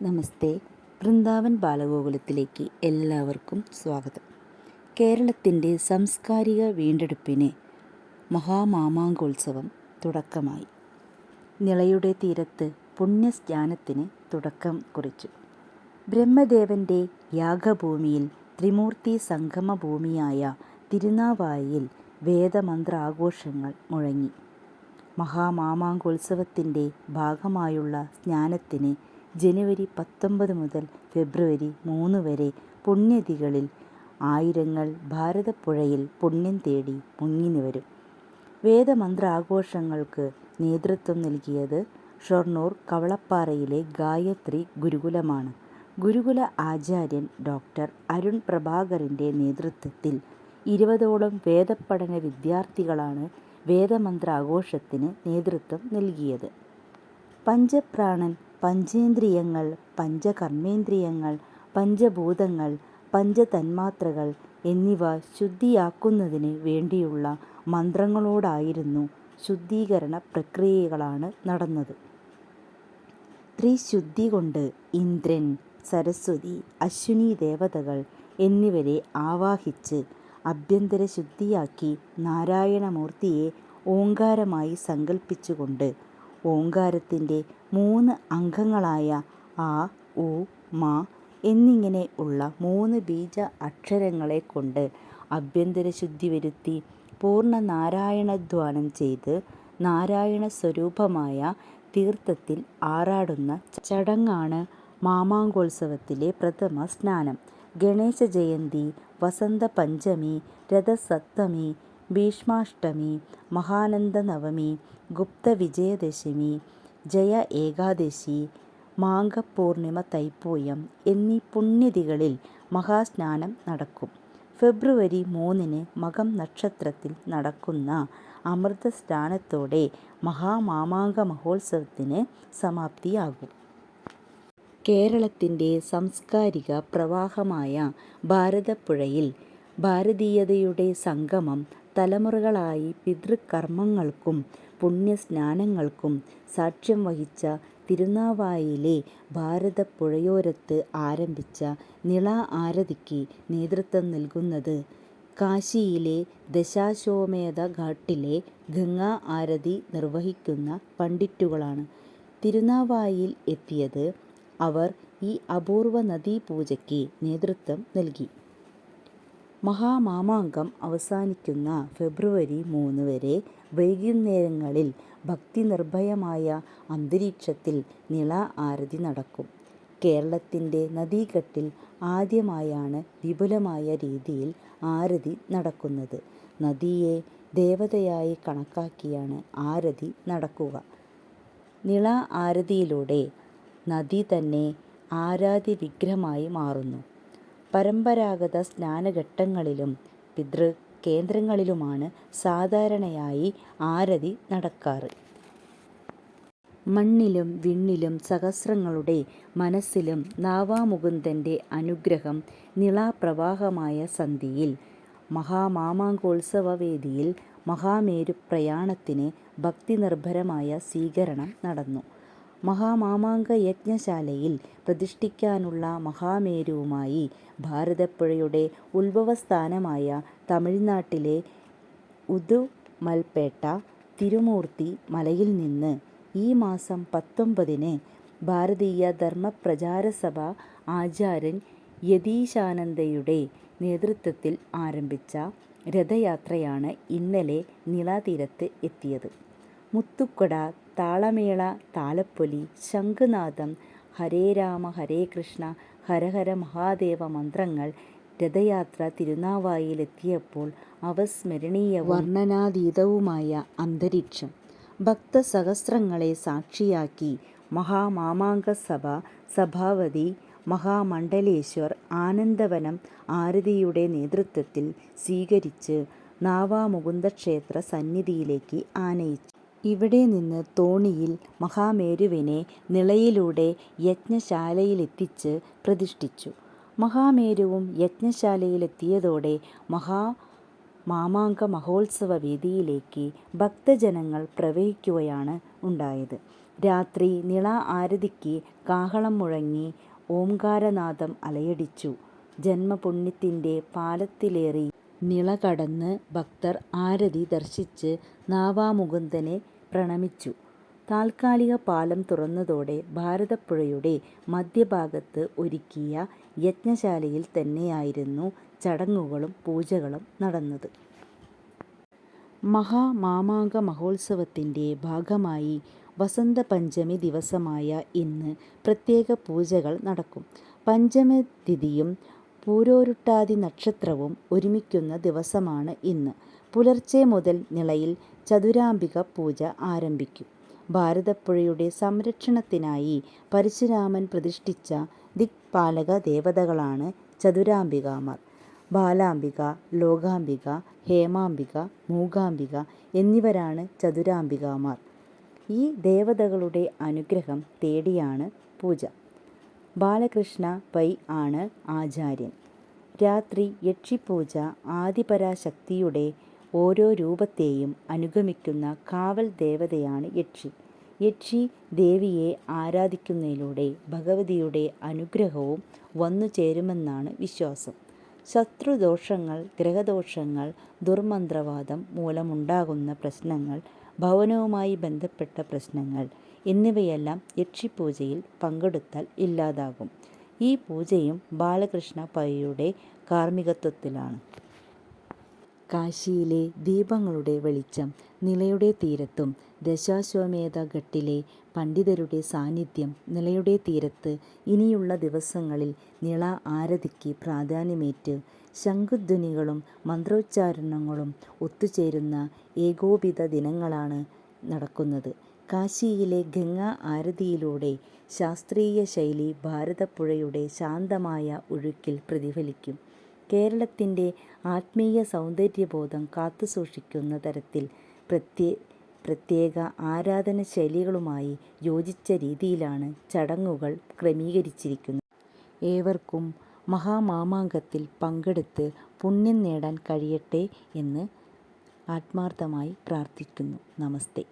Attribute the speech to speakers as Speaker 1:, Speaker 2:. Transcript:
Speaker 1: നമസ്തേ. വൃന്ദാവൻ ബാലഗോകുലത്തിലേക്ക് എല്ലാവർക്കും സ്വാഗതം. കേരളത്തിൻ്റെ സാംസ്കാരിക വീണ്ടെടുപ്പിന് മഹാമാമാങ്കോത്സവം തുടക്കമായി. നിളയുടെ തീരത്ത് പുണ്യസ്നാനത്തിന് തുടക്കം കുറിച്ചു. ബ്രഹ്മദേവൻ്റെ യാഗഭൂമിയിൽ ത്രിമൂർത്തി സംഗമഭൂമിയായ തിരുനാവായിൽ വേദമന്ത്രാഘോഷങ്ങൾ മുഴങ്ങി. മഹാമാമാങ്കോത്സവത്തിൻ്റെ ഭാഗമായുള്ള സ്നാനത്തിന് ജനുവരി 19 മുതൽ ഫെബ്രുവരി 3 വരെ പുണ്യതികളിൽ ആയിരങ്ങൾ ഭാരതപ്പുഴയിൽ പുണ്യം തേടി മുങ്ങിനിവരും. വേദമന്ത്രാഘോഷങ്ങൾക്ക് നേതൃത്വം നൽകിയത് ഷൊർണൂർ കവളപ്പാറയിലെ ഗായത്രി ഗുരുകുലമാണ്. ഗുരുകുല ആചാര്യൻ ഡോക്ടർ അരുൺ പ്രഭാകറിൻ്റെ നേതൃത്വത്തിൽ 20ഓളം വേദപഠന വിദ്യാർത്ഥികളാണ് വേദമന്ത്രാഘോഷത്തിന് നേതൃത്വം നൽകിയത്. പഞ്ചപ്രാണൻ, പഞ്ചേന്ദ്രിയങ്ങൾ, പഞ്ചകർമ്മേന്ദ്രിയങ്ങൾ, പഞ്ചഭൂതങ്ങൾ, പഞ്ചതന്മാത്രകൾ എന്നിവ ശുദ്ധിയാക്കുന്നതിന് വേണ്ടിയുള്ള മന്ത്രങ്ങളോടായിരുന്നു ശുദ്ധീകരണ പ്രക്രിയകളാണ് നടന്നത്. ത്രിശുദ്ധി കൊണ്ട് ഇന്ദ്രൻ, സരസ്വതി, അശ്വിനി ദേവതകൾ എന്നിവരെ ആവാഹിച്ച് ആഭ്യന്തര ശുദ്ധിയാക്കി നാരായണമൂർത്തിയെ ഓംകാരമായി സങ്കല്പിച്ചുകൊണ്ട് ഓംകാരത്തിൻ്റെ 3 അംഗങ്ങളായ ആ, ഉ, മ എന്നിങ്ങനെ ഉള്ള 3 ബീജ അക്ഷരങ്ങളെ കൊണ്ട് ആഭ്യന്തര ശുദ്ധി വരുത്തി പൂർണ്ണ നാരായണധ്യാനം ചെയ്ത് നാരായണ സ്വരൂപമായ തീർത്ഥത്തിൽ ആറാടുന്ന ചടങ്ങാണ് മാമാങ്കോത്സവത്തിലെ പ്രഥമ സ്നാനം. ഗണേശ ജയന്തി, വസന്ത പഞ്ചമി, രഥസപ്തമി, ഭീഷ്മാഷ്ടമി, മഹാനന്ദ നവമി, ഗുപ്ത വിജയദശമി, ജയ ഏകാദശി, മാഘപൂർണിമ, തൈപ്പൂയം എന്നീ പുണ്യതികളിൽ മഹാസ്നാനം നടക്കും. ഫെബ്രുവരി 3 മകം നക്ഷത്രത്തിൽ നടക്കുന്ന അമൃതസ്നാനത്തോടെ മഹാമാമാങ്ക മഹോത്സവത്തിന് സമാപ്തിയാകും. കേരളത്തിൻ്റെ സാംസ്കാരിക പ്രവാഹമായ ഭാരതപ്പുഴയിൽ ഭാരതീയതയുടെ സംഗമം തലമുറകളായി പിതൃകർമ്മങ്ങൾക്കും പുണ്യസ്നാനങ്ങൾക്കും സാക്ഷ്യം വഹിച്ച തിരുനാവായിലെ ഭാരതപ്പുഴയോരത്ത് ആരംഭിച്ച നിള ആരതിക്ക് നേതൃത്വം നൽകുന്നത് കാശിയിലെ ദശാശ്വമേധ ഘാട്ടിലെ ഗംഗാ ആരതി നിർവഹിക്കുന്ന പണ്ഡിറ്റുകളാണ്. തിരുനാവായിൽ എത്തിയത് അവർ ഈ അപൂർവ നദീപൂജയ്ക്ക് നേതൃത്വം നൽകി. മഹാമാമാങ്കം അവസാനിക്കുന്ന ഫെബ്രുവരി 3 വരെ വൈകുന്നേരങ്ങളിൽ ഭക്തിനിർഭരമായ അന്തരീക്ഷത്തിൽ നിള ആരതി നടക്കും. കേരളത്തിൻ്റെ നദീഘട്ടിൽ ആദ്യമായാണ് വിപുലമായ രീതിയിൽ ആരതി നടക്കുന്നത്. നദിയെ ദേവതയായി കണക്കാക്കിയാണ് ആരതി നടക്കുക. നിള ആരതിയിലൂടെ നദി തന്നെ ആരാധ്യ വിഗ്രഹമായി മാറുന്നു. പരമ്പരാഗത സ്നാനഘട്ടങ്ങളിലും പിതൃകേന്ദ്രങ്ങളിലുമാണ് സാധാരണയായി ആരതി നടക്കാറ്. മണ്ണിലും വിണ്ണിലും സഹസ്രങ്ങളുടെ മനസ്സിലും നാവാമുകുന്ദൻ്റെ അനുഗ്രഹം നിളാപ്രവാഹമായ സന്ധ്യയിൽ മഹാമാമാങ്കോത്സവവേദിയിൽ മഹാമേരു പ്രയാണത്തിന് ഭക്തിനിർഭരമായ സ്വീകരണം നടന്നു. മഹാമാമാങ്ക യജ്ഞശാലയിൽ പ്രതിഷ്ഠിക്കാനുള്ള മഹാമേരുവുമായി ഭാരതപ്പുഴയുടെ ഉത്ഭവസ്ഥാനമായ തമിഴ്നാട്ടിലെ ഉദുമൽപേട്ട തിരുമൂർത്തി മലയിൽ നിന്ന് ഈ മാസം 19 ഭാരതീയ ധർമ്മപ്രചാരസഭ ആചാര്യൻ യതീശാനന്ദയുടെ നേതൃത്വത്തിൽ ആരംഭിച്ച രഥയാത്രയാണ് ഇന്നലെ നിളതീരത്ത് എത്തിയത്. മുത്തുക്കുട, താളമേള, താലപ്പൊലി, ശംഖുനാദം, ഹരേ രാമ ഹരേ കൃഷ്ണ ഹരഹര മഹാദേവ മന്ത്രങ്ങൾ രഥയാത്ര തിരുനാവായിലെത്തിയപ്പോൾ അവസ്മരണീയവും വർണ്ണനാതീതവുമായ അന്തരീക്ഷം. ഭക്തസഹസ്രങ്ങളെ സാക്ഷിയാക്കി മഹാമാമാങ്ക സഭ സഭാപതി മഹാമണ്ഡലേശ്വർ ആനന്ദവനം ആരതിയുടെ നേതൃത്വത്തിൽ സ്വീകരിച്ച് നാവാമുകുന്ദക്ഷേത്ര സന്നിധിയിലേക്ക് ആനയിച്ചു. ഇവിടെ നിന്ന് തോണിയിൽ മഹാമേരുവിനെ നിളയിലൂടെ യജ്ഞശാലയിലെത്തിച്ച് പ്രതിഷ്ഠിച്ചു. മഹാമേരുവും യജ്ഞശാലയിലെത്തിയതോടെ മാമാങ്ക മഹോത്സവ വേദിയിലേക്ക് ഭക്തജനങ്ങൾ പ്രവഹിക്കുകയാണ് ഉണ്ടായത്. രാത്രി നിള ആരതിക്ക് കാഹളം മുഴങ്ങി ഓംകാരനാദം അലയടിച്ചു. ജന്മപുണ്യത്തിൻ്റെ പാലത്തിലേറി നിള കടന്ന് ഭക്തർ ആരതി ദർശിച്ച് നാവാമുകുന്ദനെ പ്രണമിച്ചു. താൽക്കാലിക പാലം തുറന്നതോടെ ഭാരതപ്പുഴയുടെ മധ്യഭാഗത്ത് ഒരുക്കിയ യജ്ഞശാലയിൽ തന്നെയായിരുന്നു ചടങ്ങുകളും പൂജകളും നടന്നത്. മഹാമാമാങ്ക മഹോത്സവത്തിൻ്റെ ഭാഗമായി വസന്തപഞ്ചമി ദിവസമായ ഇന്ന് പ്രത്യേക പൂജകൾ നടക്കും. പഞ്ചമി തിഥിയും പൂരോരുട്ടാതി നക്ഷത്രവും ഒരുമിക്കുന്ന ദിവസമാണ് ഇന്ന്. പുലർച്ചെ മുതൽ നിളയിൽ ചതുരാംബിക പൂജ ആരംഭിക്കും. ഭാരതപ്പുഴയുടെ സംരക്ഷണത്തിനായി പരശുരാമൻ പ്രതിഷ്ഠിച്ച ദിക്പാലക ദേവതകളാണ് ചതുരാംബികാമാർ. ബാലാംബിക, ലോകാംബിക, ഹേമാംബിക, മൂകാംബിക എന്നിവരാണ് ചതുരാംബികാമാർ. ഈ ദേവതകളുടെ അനുഗ്രഹം തേടിയാണ് പൂജ. ബാലകൃഷ്ണ പൈ ആണ് ആചാര്യൻ. രാത്രി യക്ഷിപൂജ ആദിപരാശക്തിയുടെ ഓരോ രൂപത്തെയും അനുഗമിക്കുന്ന കാവൽ ദേവതയാണ് യക്ഷി. യക്ഷി ദേവിയെ ആരാധിക്കുന്നതിലൂടെ ഭഗവതിയുടെ അനുഗ്രഹവും വന്നു ചേരുമെന്നാണ് വിശ്വാസം. ശത്രുദോഷങ്ങൾ, ഗ്രഹദോഷങ്ങൾ, ദുർമന്ത്രവാദം മൂലമുണ്ടാകുന്ന പ്രശ്നങ്ങൾ, ഭവനവുമായി ബന്ധപ്പെട്ട പ്രശ്നങ്ങൾ എന്നിവയെല്ലാം യക്ഷിപൂജയിൽ പങ്കെടുത്താൽ ഇല്ലാതാകും. ഈ പൂജയും ബാലകൃഷ്ണ പൈയുടെ കാർമ്മികത്വത്തിലാണ്. കാശിയിലെ ദീപങ്ങളുടെ വെളിച്ചം, നിളയുടെ തീരത്തും ദശാശ്വമേധ ഘട്ടിലെ പണ്ഡിതരുടെ സാന്നിധ്യം. നിളയുടെ തീരത്ത് ഇനിയുള്ള ദിവസങ്ങളിൽ നിള ആരതിക്ക് പ്രാധാന്യമേറ്റ് ശംഖുധ്വനികളും മന്ത്രോച്ചാരണങ്ങളും ഒത്തുചേരുന്ന ഏകോപിത ദിനങ്ങളാണ് നടക്കുന്നത്. കാശിയിലെ ഗംഗാ ആരതിയിലൂടെ ശാസ്ത്രീയ ശൈലി ഭാരതപ്പുഴയുടെ ശാന്തമായ ഒഴുക്കിൽ പ്രതിഫലിക്കും. കേരളത്തിൻ്റെ ആത്മീയ സൗന്ദര്യബോധം കാത്തുസൂക്ഷിക്കുന്ന തരത്തിൽ പ്രത്യേക ആരാധന ശൈലികളുമായി യോജിച്ച രീതിയിലാണ് ചടങ്ങുകൾ ക്രമീകരിച്ചിരിക്കുന്നത്. ഏവർക്കും മഹാമാമാങ്കത്തിൽ പങ്കെടുത്ത് പുണ്യം നേടാൻ കഴിയട്ടെ എന്ന് ആത്മാർത്ഥമായി പ്രാർത്ഥിക്കുന്നു. നമസ്തേ.